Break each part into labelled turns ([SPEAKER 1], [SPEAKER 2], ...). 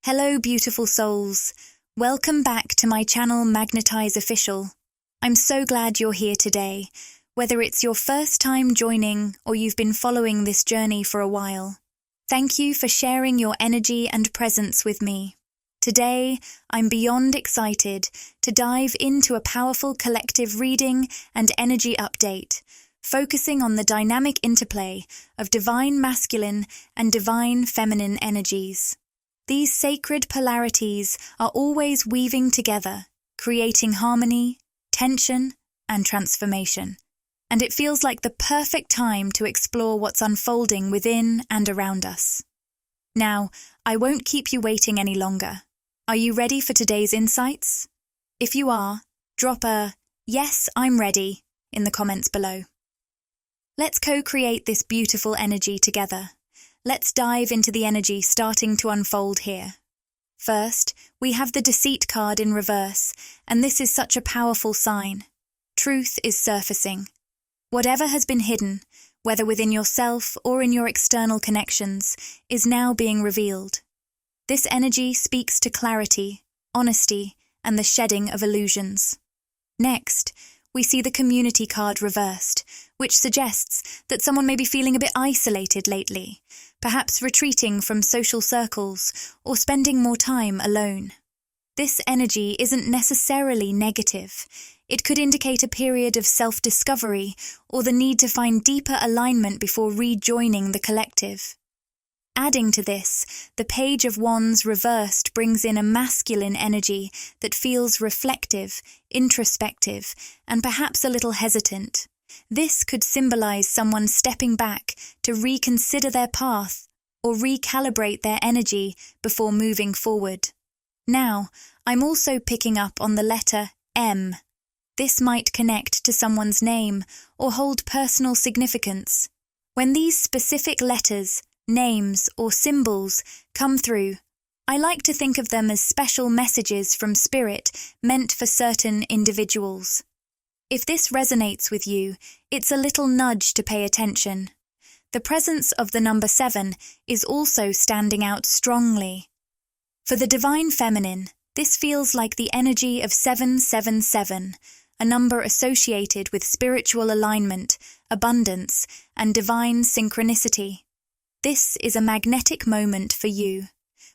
[SPEAKER 1] Hello, beautiful souls. Welcome back to my channel Magnetize Official. I'm so glad you're here today, whether it's your first time joining or you've been following this journey for a while. Thank you for sharing your energy and presence with me. Today, I'm beyond excited to dive into a powerful collective reading and energy update, focusing on the dynamic interplay of divine masculine and divine feminine energies. These sacred polarities are always weaving together, creating harmony, tension, and transformation. And it feels like the perfect time to explore what's unfolding within and around us. Now, I won't keep you waiting any longer. Are you ready for today's insights? If you are, drop a "Yes, I'm ready" in the comments below. Let's co-create this beautiful energy together. Let's dive into the energy starting to unfold here. First, we have the Deceit card in reverse, and this is such a powerful sign. Truth is surfacing. Whatever has been hidden, whether within yourself or in your external connections, is now being revealed. This energy speaks to clarity, honesty, and the shedding of illusions. Next, we see the Community card reversed, which suggests that someone may be feeling a bit isolated lately, perhaps retreating from social circles or spending more time alone. This energy isn't necessarily negative. It could indicate a period of self-discovery or the need to find deeper alignment before rejoining the collective. Adding to this, the Page of Wands reversed brings in a masculine energy that feels reflective, introspective, and perhaps a little hesitant. This could symbolize someone stepping back to reconsider their path or recalibrate their energy before moving forward. Now, I'm also picking up on the letter M. This might connect to someone's name or hold personal significance. When these specific letters, names, or symbols come through, I like to think of them as special messages from Spirit meant for certain individuals. If this resonates with you, it's a little nudge to pay attention. The presence of the number 7 is also standing out strongly. For the Divine Feminine, this feels like the energy of 777, a number associated with spiritual alignment, abundance, and divine synchronicity. This is a magnetic moment for you,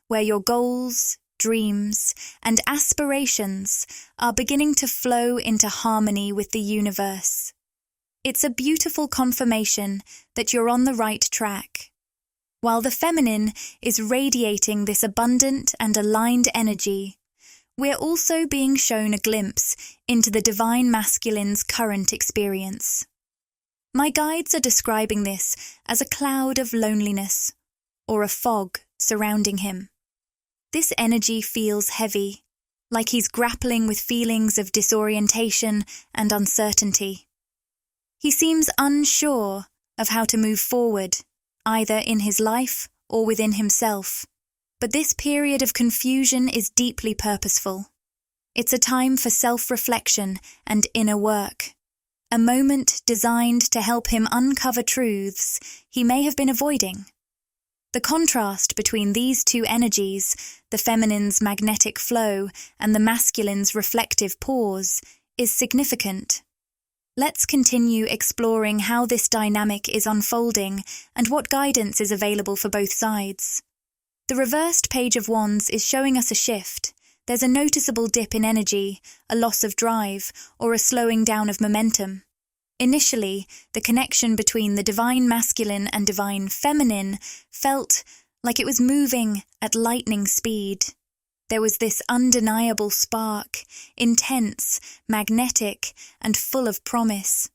[SPEAKER 1] where your goals, dreams, and aspirations are beginning to flow into harmony with the universe. It's a beautiful confirmation that you're on the right track. While the feminine is radiating this abundant and aligned energy, we're also being shown a glimpse into the divine masculine's current experience. My guides are describing this as a cloud of loneliness or a fog surrounding him. This energy feels heavy, like he's grappling with feelings of disorientation and uncertainty. He seems unsure of how to move forward, either in his life or within himself. But this period of confusion is deeply purposeful. It's a time for self-reflection and inner work. A moment designed to help him uncover truths he may have been avoiding. The contrast between these two energies, the feminine's magnetic flow and the masculine's reflective pause, is significant. Let's continue exploring how this dynamic is unfolding and what guidance is available for both sides. The reversed Page of Wands is showing us a shift. There's a noticeable dip in energy, a loss of drive, or a slowing down of momentum. Initially, the connection between the divine masculine and divine feminine felt like it was moving at lightning speed. There was this undeniable spark, intense, magnetic, and full of promise.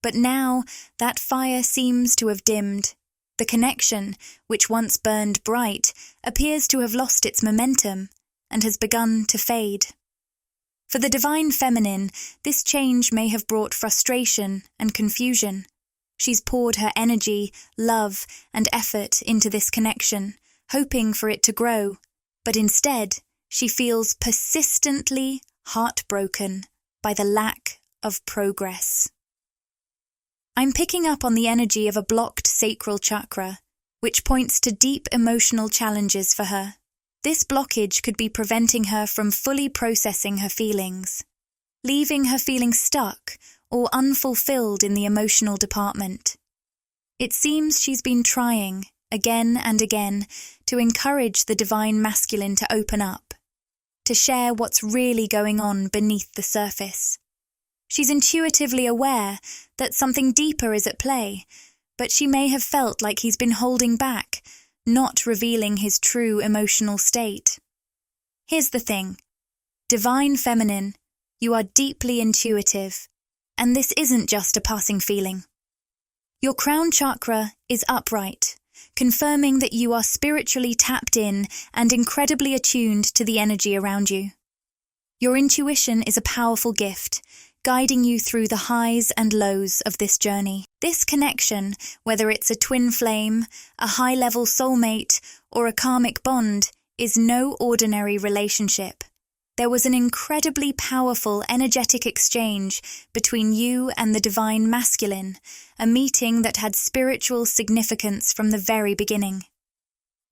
[SPEAKER 1] But now, that fire seems to have dimmed. The connection, which once burned bright, appears to have lost its momentum and has begun to fade. For the divine feminine, this change may have brought frustration and confusion. She's poured her energy, love, and effort into this connection, hoping for it to grow, but instead, she feels persistently heartbroken by the lack of progress. I'm picking up on the energy of a blocked sacral chakra, which points to deep emotional challenges for her. This blockage could be preventing her from fully processing her feelings, leaving her feeling stuck or unfulfilled in the emotional department. It seems she's been trying, again and again, to encourage the divine masculine to open up, to share what's really going on beneath the surface. She's intuitively aware that something deeper is at play, but she may have felt like he's been holding back, not revealing his true emotional state. Here's the thing. Divine Feminine, you are deeply intuitive, and this isn't just a passing feeling. Your crown chakra is upright, confirming that you are spiritually tapped in and incredibly attuned to the energy around you. Your intuition is a powerful gift, guiding you through the highs and lows of this journey. This connection, whether it's a twin flame, a high-level soulmate, or a karmic bond, is no ordinary relationship. There was an incredibly powerful energetic exchange between you and the divine masculine, a meeting that had spiritual significance from the very beginning.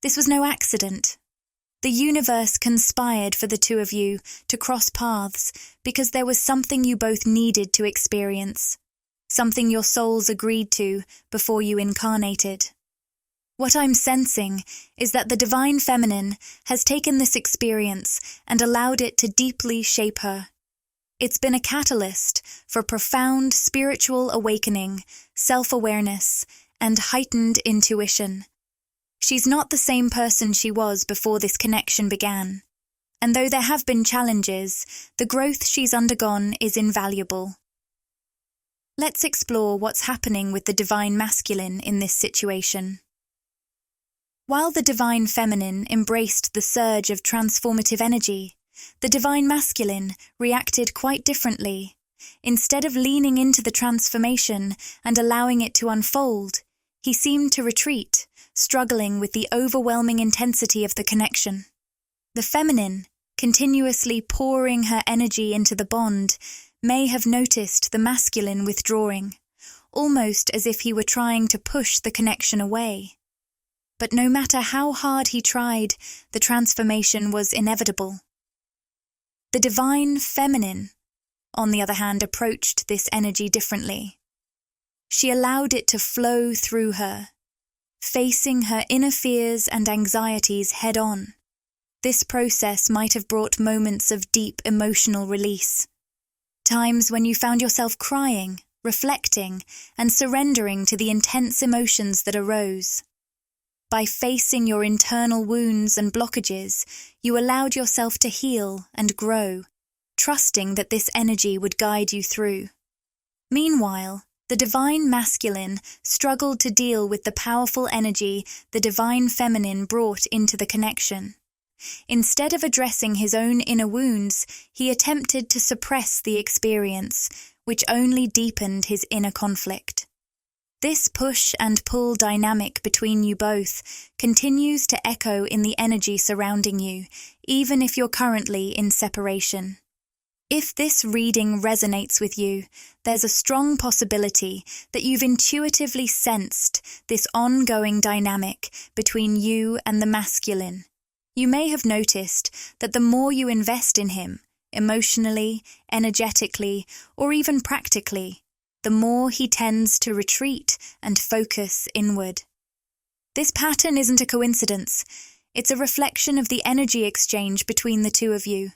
[SPEAKER 1] This was no accident. The universe conspired for the two of you to cross paths because there was something you both needed to experience, something your souls agreed to before you incarnated. What I'm sensing is that the Divine Feminine has taken this experience and allowed it to deeply shape her. It's been a catalyst for profound spiritual awakening, self-awareness, and heightened intuition. She's not the same person she was before this connection began. And though there have been challenges, the growth she's undergone is invaluable. Let's explore what's happening with the Divine Masculine in this situation. While the Divine Feminine embraced the surge of transformative energy, the Divine Masculine reacted quite differently. Instead of leaning into the transformation and allowing it to unfold, he seemed to retreat, struggling with the overwhelming intensity of the connection. The feminine, continuously pouring her energy into the bond, may have noticed the masculine withdrawing, almost as if he were trying to push the connection away. But no matter how hard he tried, the transformation was inevitable. The Divine Feminine, on the other hand, approached this energy differently. She allowed it to flow through her, facing her inner fears and anxieties head-on. This process might have brought moments of deep emotional release. Times when you found yourself crying, reflecting, and surrendering to the intense emotions that arose. By facing your internal wounds and blockages, you allowed yourself to heal and grow, trusting that this energy would guide you through. Meanwhile, the Divine Masculine struggled to deal with the powerful energy the Divine Feminine brought into the connection. Instead of addressing his own inner wounds, he attempted to suppress the experience, which only deepened his inner conflict. This push and pull dynamic between you both continues to echo in the energy surrounding you, even if you're currently in separation. If this reading resonates with you, there's a strong possibility that you've intuitively sensed this ongoing dynamic between you and the masculine. You may have noticed that the more you invest in him, emotionally, energetically, or even practically, the more he tends to retreat and focus inward. This pattern isn't a coincidence. It's a reflection of the energy exchange between the two of you,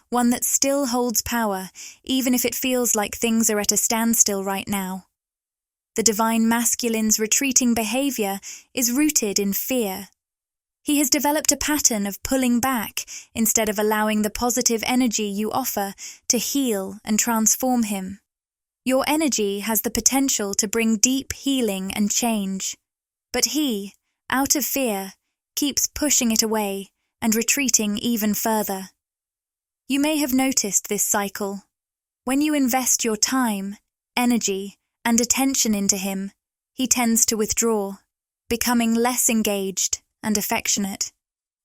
[SPEAKER 1] one that still holds power, even if it feels like things are at a standstill right now. The Divine Masculine's retreating behavior is rooted in fear. He has developed a pattern of pulling back instead of allowing the positive energy you offer to heal and transform him. Your energy has the potential to bring deep healing and change, but he, out of fear, keeps pushing it away and retreating even further. You may have noticed this cycle. When you invest your time, energy, and attention into him, he tends to withdraw, becoming less engaged and affectionate.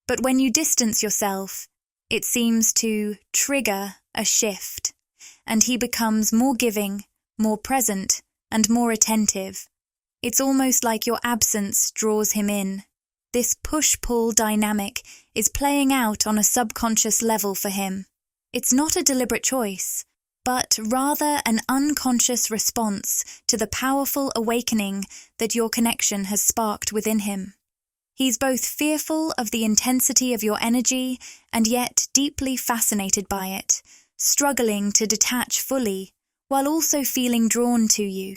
[SPEAKER 1] But when you distance yourself, it seems to trigger a shift, and he becomes more giving, more present, and more attentive. It's almost like your absence draws him in, This push-pull dynamic is playing out on a subconscious level for him. It's not a deliberate choice, but rather an unconscious response to the powerful awakening that your connection has sparked within him. He's both fearful of the intensity of your energy and yet deeply fascinated by it, struggling to detach fully while also feeling drawn to you.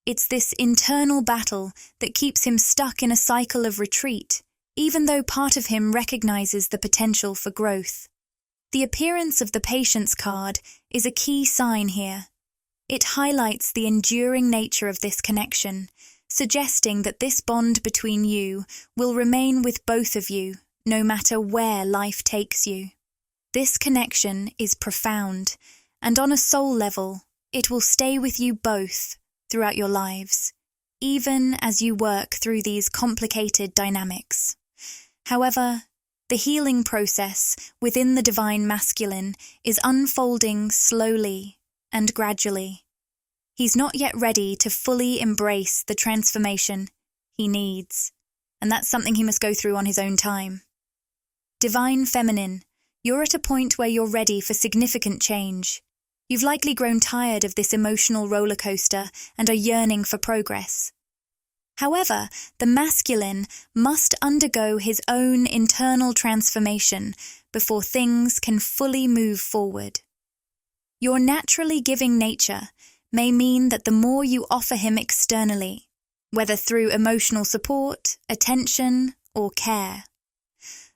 [SPEAKER 1] It's this internal battle that keeps him stuck in a cycle of retreat, even though part of him recognizes the potential for growth. The appearance of the Patience card is a key sign here. It highlights the enduring nature of this connection, suggesting that this bond between you will remain with both of you, no matter where life takes you. This connection is profound, and on a soul level, it will stay with you both throughout your lives, even as you work through these complicated dynamics. However, the healing process within the divine masculine is unfolding slowly and gradually. He's not yet ready to fully embrace the transformation he needs, and that's something he must go through on his own time. Divine feminine, you're at a point where you're ready for significant change. You've likely grown tired of this emotional roller coaster and are yearning for progress. However, the masculine must undergo his own internal transformation before things can fully move forward. Your naturally giving nature may mean that the more you offer him externally, whether through emotional support, attention, or care,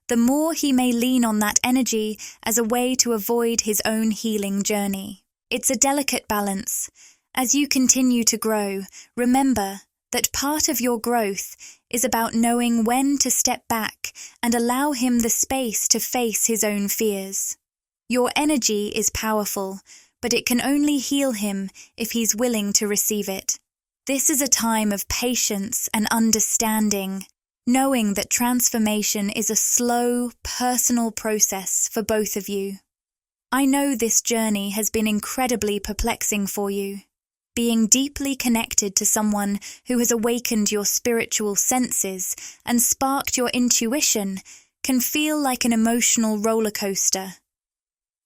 [SPEAKER 1] the more he may lean on that energy as a way to avoid his own healing journey. It's a delicate balance. As you continue to grow, remember that part of your growth is about knowing when to step back and allow him the space to face his own fears. Your energy is powerful, but it can only heal him if he's willing to receive it. This is a time of patience and understanding, knowing that transformation is a slow, personal process for both of you. I know this journey has been incredibly perplexing for you. Being deeply connected to someone who has awakened your spiritual senses and sparked your intuition can feel like an emotional roller coaster.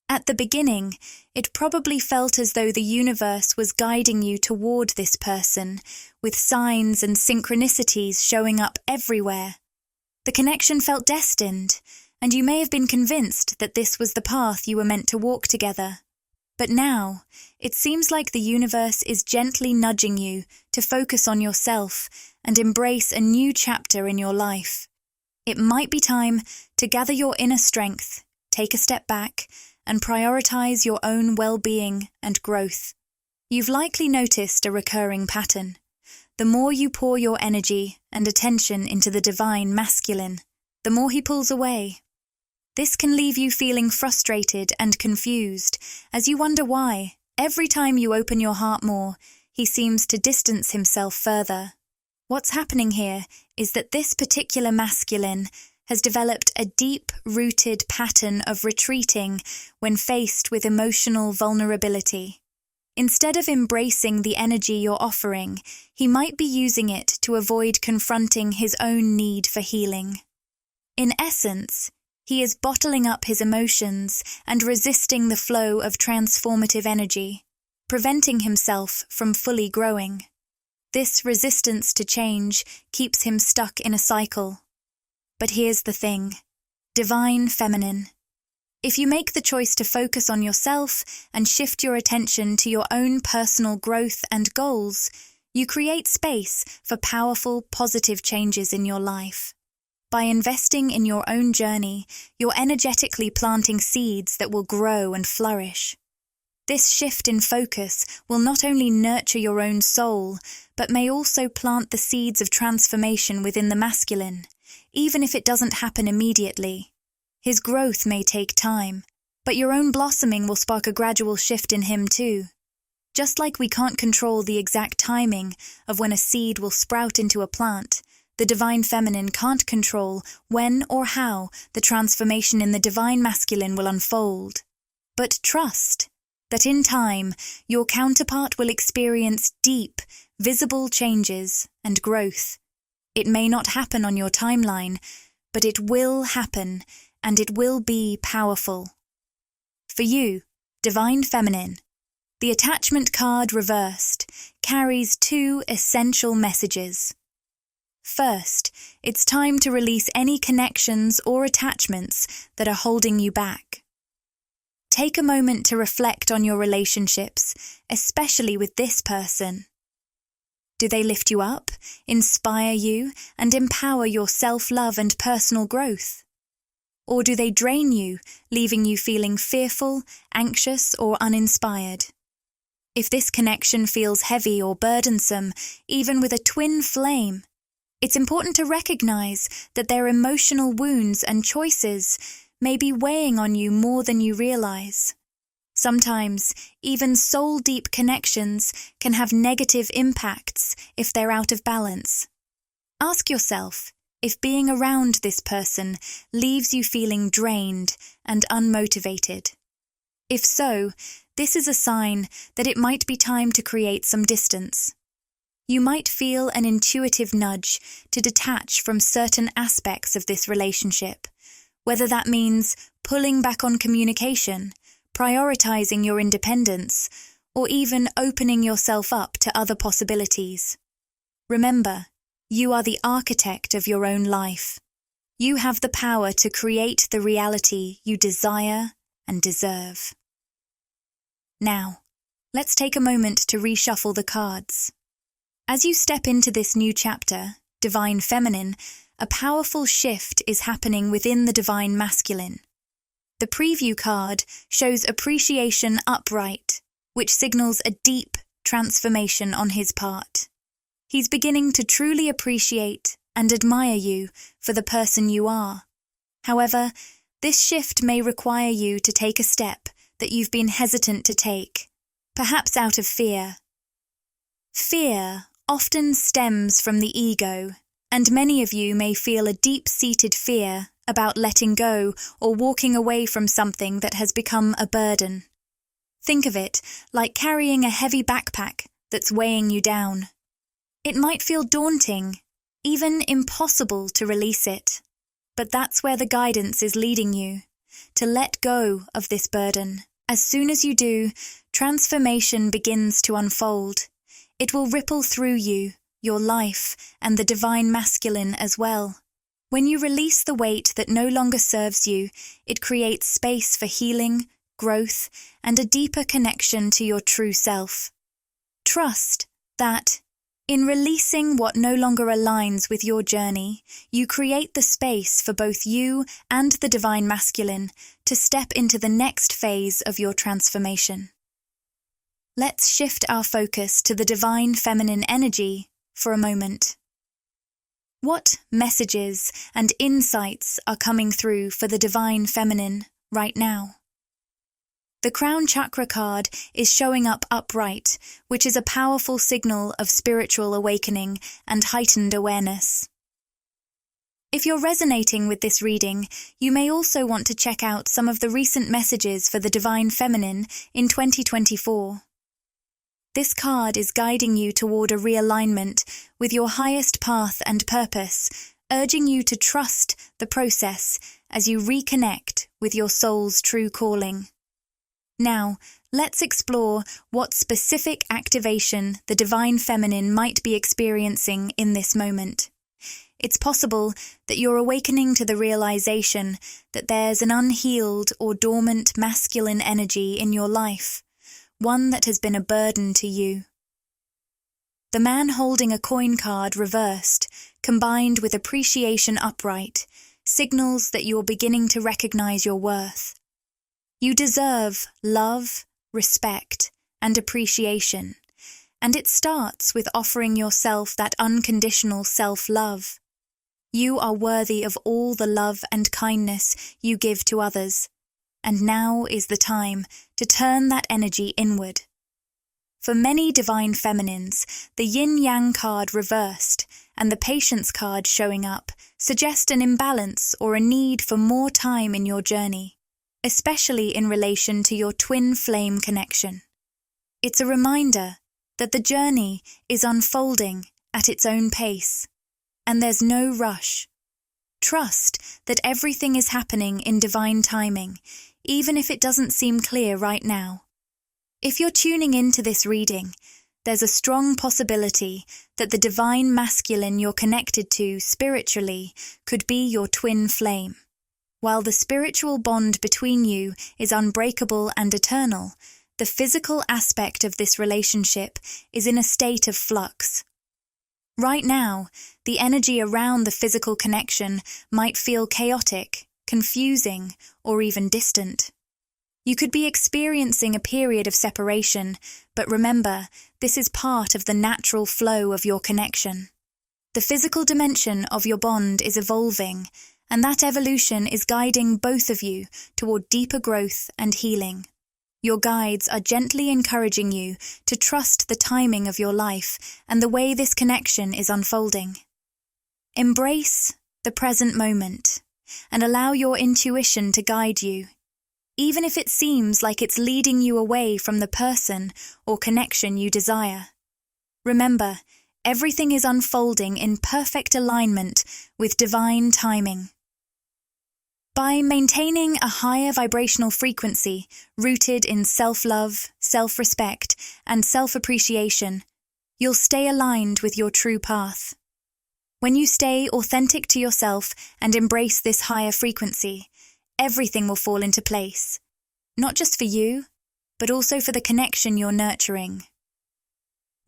[SPEAKER 1] At the beginning, it probably felt as though the universe was guiding you toward this person, with signs and synchronicities showing up everywhere. The connection felt destined, and you may have been convinced that this was the path you were meant to walk together. But now, it seems like the universe is gently nudging you to focus on yourself and embrace a new chapter in your life. It might be time to gather your inner strength, take a step back, and prioritize your own well-being and growth. You've likely noticed a recurring pattern. The more you pour your energy and attention into the divine masculine, the more he pulls away. This can leave you feeling frustrated and confused as you wonder why, every time you open your heart more, he seems to distance himself further. What's happening here is that this particular masculine has developed a deep-rooted pattern of retreating when faced with emotional vulnerability. Instead of embracing the energy you're offering, he might be using it to avoid confronting his own need for healing. In essence, he is bottling up his emotions and resisting the flow of transformative energy, preventing himself from fully growing. This resistance to change keeps him stuck in a cycle. But here's the thing: divine feminine. If you make the choice to focus on yourself and shift your attention to your own personal growth and goals, you create space for powerful, positive changes in your life. By investing in your own journey, you're energetically planting seeds that will grow and flourish. This shift in focus will not only nurture your own soul, but may also plant the seeds of transformation within the masculine, even if it doesn't happen immediately. His growth may take time, but your own blossoming will spark a gradual shift in him too. Just like we can't control the exact timing of when a seed will sprout into a plant, the divine feminine can't control when or how the transformation in the divine masculine will unfold. But trust that in time, your counterpart will experience deep, visible changes and growth. It may not happen on your timeline, but it will happen, and it will be powerful. For you, Divine Feminine, the attachment card reversed carries two essential messages. First, it's time to release any connections or attachments that are holding you back. Take a moment to reflect on your relationships, especially with this person. Do they lift you up, inspire you, and empower your self-love and personal growth? Or do they drain you, leaving you feeling fearful, anxious, or uninspired? If this connection feels heavy or burdensome, even with a twin flame, it's important to recognize that their emotional wounds and choices may be weighing on you more than you realize. Sometimes, even soul-deep connections can have negative impacts if they're out of balance. Ask yourself if being around this person leaves you feeling drained and unmotivated. If so, this is a sign that it might be time to create some distance. You might feel an intuitive nudge to detach from certain aspects of this relationship, whether that means pulling back on communication, prioritizing your independence, or even opening yourself up to other possibilities. Remember, you are the architect of your own life. You have the power to create the reality you desire and deserve. Now, let's take a moment to reshuffle the cards. As you step into this new chapter, Divine Feminine, a powerful shift is happening within the Divine Masculine. The preview card shows Appreciation Upright, which signals a deep transformation on his part. He's beginning to truly appreciate and admire you for the person you are. However, this shift may require you to take a step that you've been hesitant to take, perhaps out of fear. Fear often stems from the ego, and many of you may feel a deep-seated fear about letting go or walking away from something that has become a burden. Think of it like carrying a heavy backpack that's weighing you down. It might feel daunting, even impossible to release it, but that's where the guidance is leading you, to let go of this burden. As soon as you do, transformation begins to unfold. It will ripple through you, your life, and the Divine Masculine as well. When you release the weight that no longer serves you, it creates space for healing, growth, and a deeper connection to your true self. Trust that, in releasing what no longer aligns with your journey, you create the space for both you and the Divine Masculine to step into the next phase of your transformation. Let's shift our focus to the Divine Feminine energy for a moment. What messages and insights are coming through for the Divine Feminine right now? The Crown Chakra card is showing up upright, which is a powerful signal of spiritual awakening and heightened awareness. If you're resonating with this reading, you may also want to check out some of the recent messages for the Divine Feminine in 2024. This card is guiding you toward a realignment with your highest path and purpose, urging you to trust the process as you reconnect with your soul's true calling. Now, let's explore what specific activation the Divine Feminine might be experiencing in this moment. It's possible that you're awakening to the realization that there's an unhealed or dormant masculine energy in your life, one that has been a burden to you. The man holding a coin card reversed, combined with Appreciation Upright, signals that you're beginning to recognize your worth. You deserve love, respect, and appreciation, and it starts with offering yourself that unconditional self-love. You are worthy of all the love and kindness you give to others, and now is the time to turn that energy inward. For many Divine Feminines, the Yin-Yang card reversed and the Patience card showing up suggest an imbalance or a need for more time in your journey, especially in relation to your twin flame connection. It's a reminder that the journey is unfolding at its own pace, and there's no rush. Trust that everything is happening in divine timing, even if it doesn't seem clear right now. If you're tuning into this reading, there's a strong possibility that the divine masculine you're connected to spiritually could be your twin flame. While the spiritual bond between you is unbreakable and eternal, the physical aspect of this relationship is in a state of flux. Right now, the energy around the physical connection might feel chaotic, confusing, or even distant. You could be experiencing a period of separation, but remember, this is part of the natural flow of your connection. The physical dimension of your bond is evolving, and that evolution is guiding both of you toward deeper growth and healing. Your guides are gently encouraging you to trust the timing of your life and the way this connection is unfolding. Embrace the present moment and allow your intuition to guide you, even if it seems like it's leading you away from the person or connection you desire. Remember, everything is unfolding in perfect alignment with divine timing. By maintaining a higher vibrational frequency rooted in self-love, self-respect, and self-appreciation, you'll stay aligned with your true path. When you stay authentic to yourself and embrace this higher frequency, everything will fall into place, not just for you, but also for the connection you're nurturing.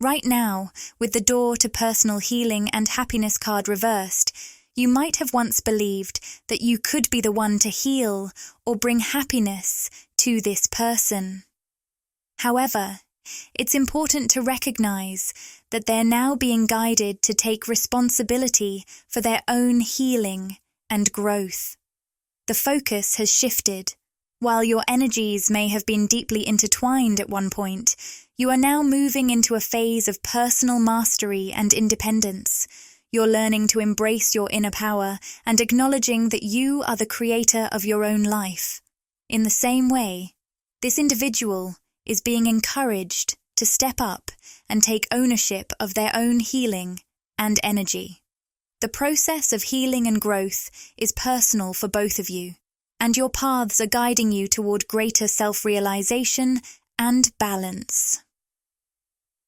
[SPEAKER 1] Right now, with the door to personal healing and happiness card reversed, you might have once believed that you could be the one to heal or bring happiness to this person. However, it's important to recognize that they're now being guided to take responsibility for their own healing and growth. The focus has shifted. While your energies may have been deeply intertwined at one point, you are now moving into a phase of personal mastery and independence. You're learning to embrace your inner power and acknowledging that you are the creator of your own life. In the same way, this individual is being encouraged to step up and take ownership of their own healing and energy. The process of healing and growth is personal for both of you, and your paths are guiding you toward greater self-realization and balance.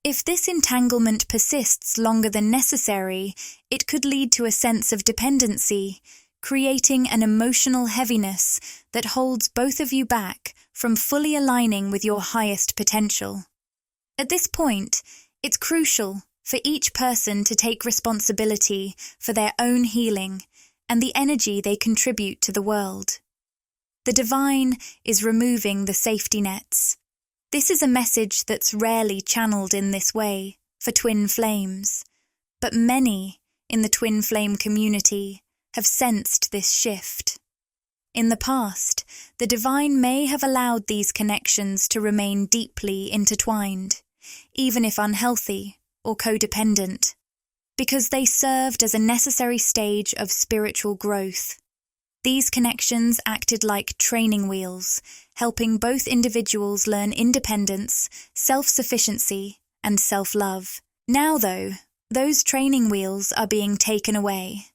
[SPEAKER 1] If this entanglement persists longer than necessary, it could lead to a sense of dependency, creating an emotional heaviness that holds both of you back from fully aligning with your highest potential. At this point, it's crucial for each person to take responsibility for their own healing and the energy they contribute to the world. The divine is removing the safety nets. This is a message that's rarely channeled in this way for twin flames, but many in the twin flame community have sensed this shift. In the past, the divine may have allowed these connections to remain deeply intertwined, even if unhealthy or codependent, because they served as a necessary stage of spiritual growth. These connections acted like training wheels, helping both individuals learn independence, self-sufficiency, and self-love. Now, though, those training wheels are being taken away.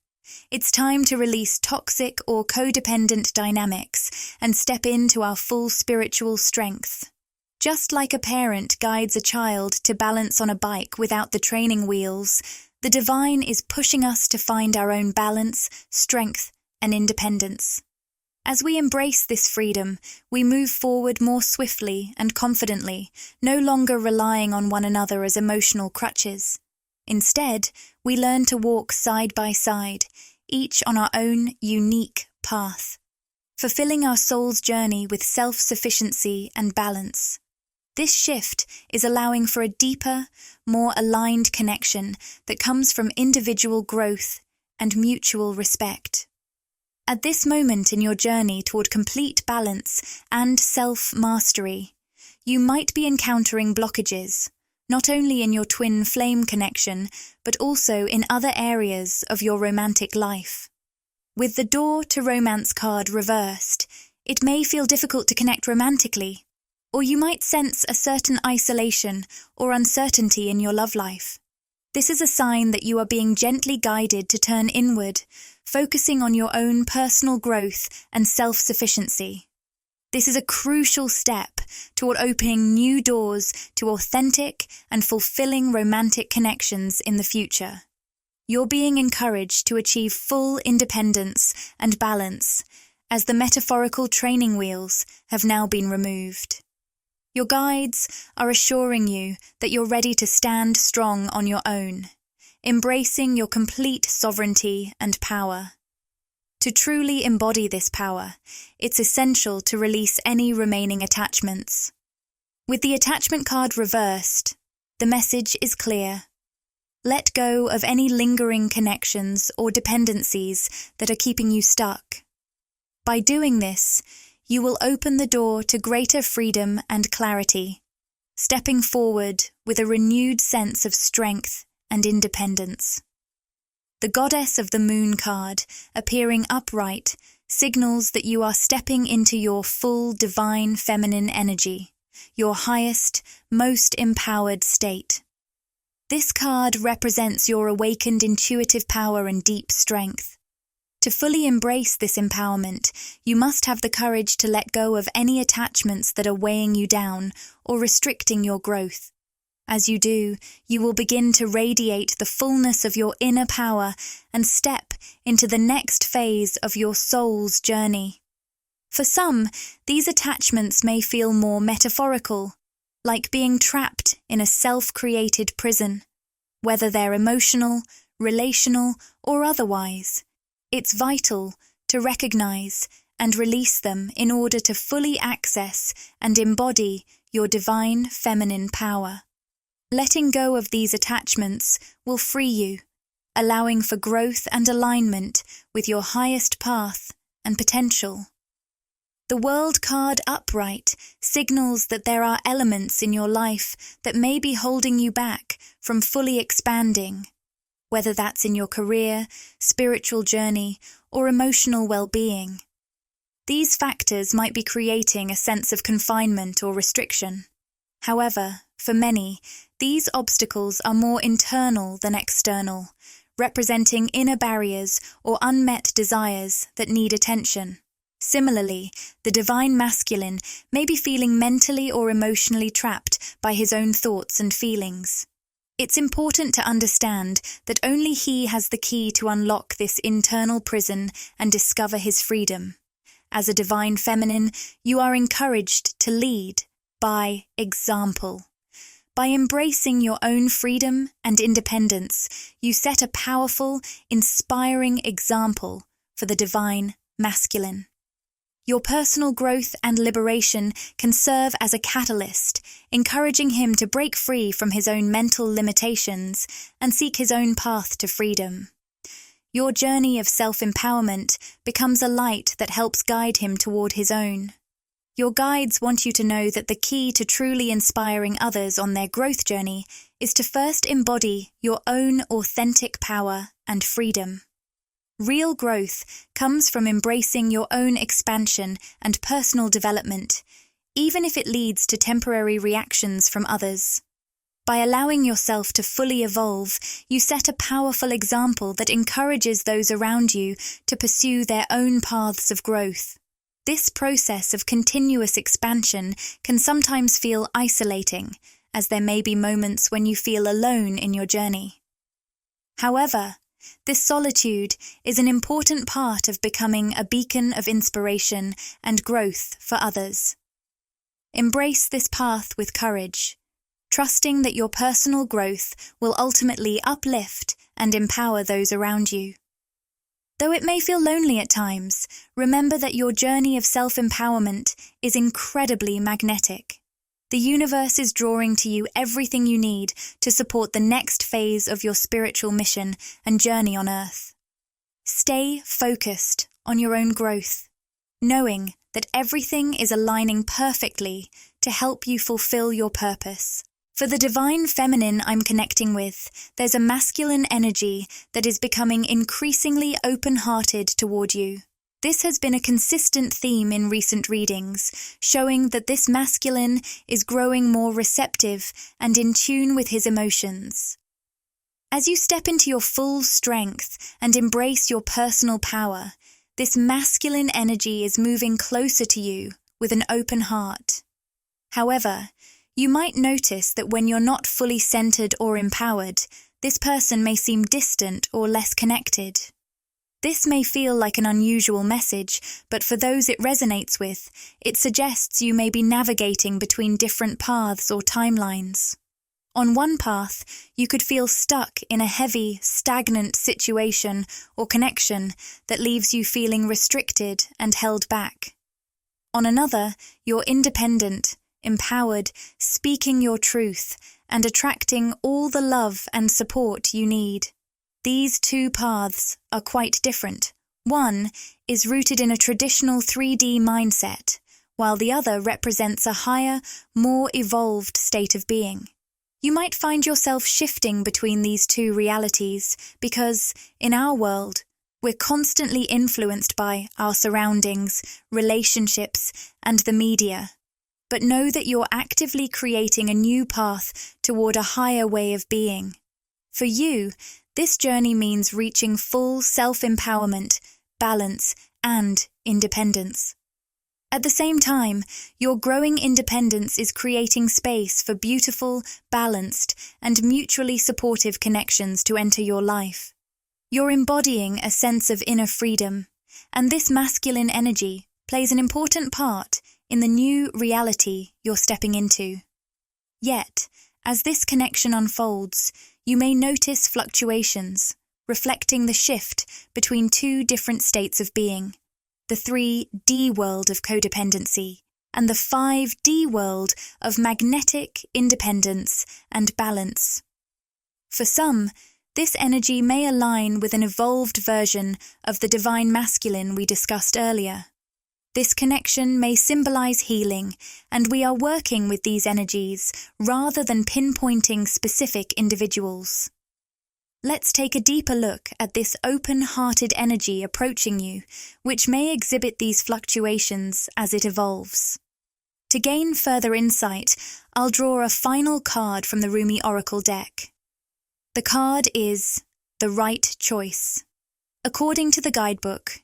[SPEAKER 1] It's time to release toxic or codependent dynamics and step into our full spiritual strength. Just like a parent guides a child to balance on a bike without the training wheels, the divine is pushing us to find our own balance, strength, and independence. As we embrace this freedom, we move forward more swiftly and confidently, no longer relying on one another as emotional crutches. Instead, we learn to walk side by side, each on our own unique path, fulfilling our soul's journey with self-sufficiency and balance. This shift is allowing for a deeper, more aligned connection that comes from individual growth and mutual respect. At this moment in your journey toward complete balance and self-mastery, you might be encountering blockages, not only in your twin flame connection, but also in other areas of your romantic life. With the door to romance card reversed, it may feel difficult to connect romantically, or you might sense a certain isolation or uncertainty in your love life. This is a sign that you are being gently guided to turn inward, focusing on your own personal growth and self-sufficiency. This is a crucial step toward opening new doors to authentic and fulfilling romantic connections in the future. You're being encouraged to achieve full independence and balance, as the metaphorical training wheels have now been removed. Your guides are assuring you that you're ready to stand strong on your own, embracing your complete sovereignty and power. To truly embody this power, it's essential to release any remaining attachments. With the attachment card reversed, the message is clear. Let go of any lingering connections or dependencies that are keeping you stuck. By doing this, you will open the door to greater freedom and clarity, stepping forward with a renewed sense of strength and independence. The Goddess of the Moon card, appearing upright, signals that you are stepping into your full divine feminine energy, your highest, most empowered state. This card represents your awakened intuitive power and deep strength. To fully embrace this empowerment, you must have the courage to let go of any attachments that are weighing you down or restricting your growth. As you do, you will begin to radiate the fullness of your inner power and step into the next phase of your soul's journey. For some, these attachments may feel more metaphorical, like being trapped in a self-created prison. Whether they're emotional, relational, or otherwise, it's vital to recognize and release them in order to fully access and embody your divine feminine power. Letting go of these attachments will free you, allowing for growth and alignment with your highest path and potential. The World card upright signals that there are elements in your life that may be holding you back from fully expanding, whether that's in your career, spiritual journey, or emotional well-being. These factors might be creating a sense of confinement or restriction. However, for many, these obstacles are more internal than external, representing inner barriers or unmet desires that need attention. Similarly, the divine masculine may be feeling mentally or emotionally trapped by his own thoughts and feelings. It's important to understand that only he has the key to unlock this internal prison and discover his freedom. As a divine feminine, you are encouraged to lead by example. By embracing your own freedom and independence, you set a powerful, inspiring example for the divine masculine. Your personal growth and liberation can serve as a catalyst, encouraging him to break free from his own mental limitations and seek his own path to freedom. Your journey of self-empowerment becomes a light that helps guide him toward his own. Your guides want you to know that the key to truly inspiring others on their growth journey is to first embody your own authentic power and freedom. Real growth comes from embracing your own expansion and personal development, even if it leads to temporary reactions from others. By allowing yourself to fully evolve, you set a powerful example that encourages those around you to pursue their own paths of growth. This process of continuous expansion can sometimes feel isolating, as there may be moments when you feel alone in your journey. However, this solitude is an important part of becoming a beacon of inspiration and growth for others. Embrace this path with courage, trusting that your personal growth will ultimately uplift and empower those around you. Though it may feel lonely at times, remember that your journey of self-empowerment is incredibly magnetic. The universe is drawing to you everything you need to support the next phase of your spiritual mission and journey on Earth. Stay focused on your own growth, knowing that everything is aligning perfectly to help you fulfill your purpose. For the divine feminine I'm connecting with, there's a masculine energy that is becoming increasingly open-hearted toward you. This has been a consistent theme in recent readings, showing that this masculine is growing more receptive and in tune with his emotions. As you step into your full strength and embrace your personal power, this masculine energy is moving closer to you with an open heart. However, you might notice that when you're not fully centered or empowered, this person may seem distant or less connected. This may feel like an unusual message, but for those it resonates with, it suggests you may be navigating between different paths or timelines. On one path, you could feel stuck in a heavy, stagnant situation or connection that leaves you feeling restricted and held back. On another, you're independent, empowered, speaking your truth, and attracting all the love and support you need. These two paths are quite different. One is rooted in a traditional 3D mindset, while the other represents a higher, more evolved state of being. You might find yourself shifting between these two realities because, in our world, we're constantly influenced by our surroundings, relationships, and the media. But know that you're actively creating a new path toward a higher way of being. For you, this journey means reaching full self-empowerment, balance, and independence. At the same time, your growing independence is creating space for beautiful, balanced, and mutually supportive connections to enter your life. You're embodying a sense of inner freedom, and this masculine energy plays an important part in the new reality you're stepping into. Yet, as this connection unfolds, you may notice fluctuations, reflecting the shift between two different states of being. The 3D world of codependency, and the 5D world of magnetic independence and balance. For some, this energy may align with an evolved version of the divine masculine we discussed earlier. This connection may symbolize healing, and we are working with these energies rather than pinpointing specific individuals. Let's take a deeper look at this open-hearted energy approaching you, which may exhibit these fluctuations as it evolves. To gain further insight, I'll draw a final card from the Rumi Oracle deck. The card is the right choice. According to the guidebook,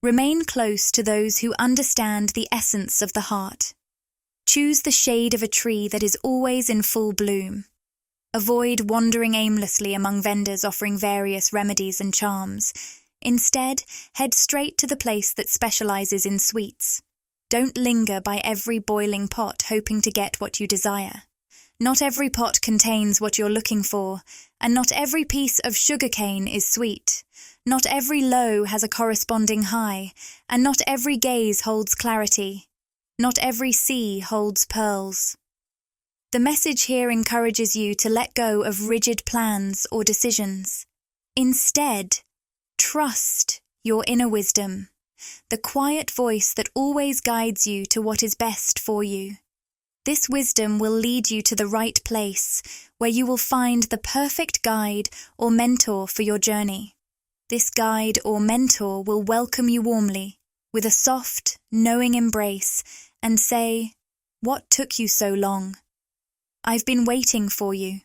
[SPEAKER 1] remain close to those who understand the essence of the heart. Choose the shade of a tree that is always in full bloom. Avoid wandering aimlessly among vendors offering various remedies and charms. Instead, head straight to the place that specializes in sweets. Don't linger by every boiling pot hoping to get what you desire. Not every pot contains what you're looking for, and not every piece of sugarcane is sweet. Not every low has a corresponding high, and not every gaze holds clarity. Not every sea holds pearls. The message here encourages you to let go of rigid plans or decisions. Instead, trust your inner wisdom, the quiet voice that always guides you to what is best for you. This wisdom will lead you to the right place, where you will find the perfect guide or mentor for your journey. This guide or mentor will welcome you warmly, with a soft, knowing embrace, and say, "What took you so long? I've been waiting for you."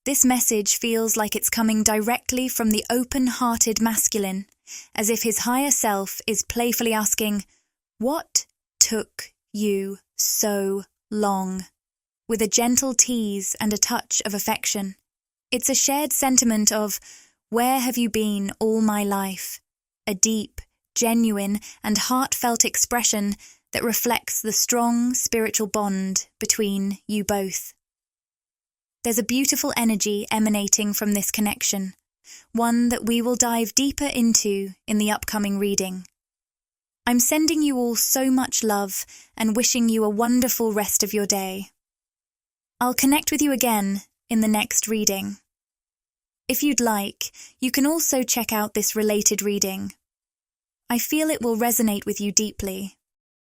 [SPEAKER 1] This message feels like it's coming directly from the open-hearted masculine, as if his higher self is playfully asking, "What took you so long?" with a gentle tease and a touch of affection. It's a shared sentiment of, "Where have you been all my life?" A deep, genuine, and heartfelt expression that reflects the strong spiritual bond between you both. There's a beautiful energy emanating from this connection, one that we will dive deeper into in the upcoming reading. I'm sending you all so much love and wishing you a wonderful rest of your day. I'll connect with you again in the next reading. If you'd like, you can also check out this related reading. I feel it will resonate with you deeply.